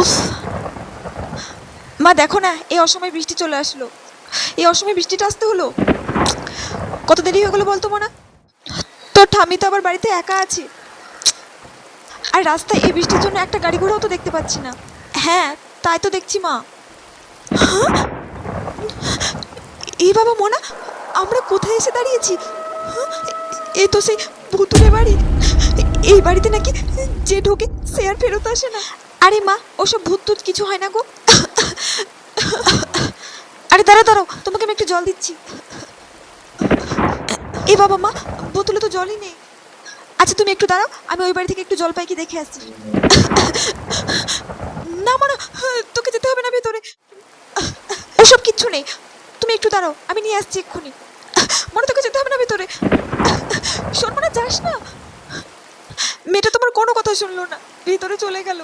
উফ, মা দেখো না, এই অসময়ে বৃষ্টি চলে আসলো। এই অসময়ে বৃষ্টিটা আসতে হলো, কত দেরি হয়ে গেলো বলতো মনা। তোর ঠাম্মি তো আবার বাড়িতে একা আছে, আর রাস্তায় এই বৃষ্টির জন্য একটা গাড়ি ঘোড়াও তো দেখতে পাচ্ছি না। হ্যাঁ, তাই তো দেখছি মা। হ্যাঁ? এই বাবা মোনা, আমরা কোথায় এসে দাঁড়িয়েছি? হ্যাঁ? এই তো সেই ভুতুরে বাড়ি। এই বাড়িতে নাকি যে ঢোকে সে আর ফেরত আসে না। আরে মা, ওসব ভূত টুত কিছু হয় না গো। আরে দাঁড়াও দাঁড়াও, তোমাকে আমি একটু জল দিচ্ছি। এ বাবা মা, বোতলে তো জলই নেই। আচ্ছা তুমি একটু দাঁড়াও, আমি ওই বাড়ি থেকে একটু জল পাই কি দেখে আসছি। না মানা, তোকে যেতে হবে না ভেতরে, ওসব কিচ্ছু নেই। তুমি একটু দাঁড়াও, আমি নিয়ে আসছি এক্ষুনি। মনে, তোকে যেতে হবে না ভেতরে। শোন, মানে যাস না। মেয়েটা তোমার কোনো কথা শুনলো না, ভেতরে চলে গেল।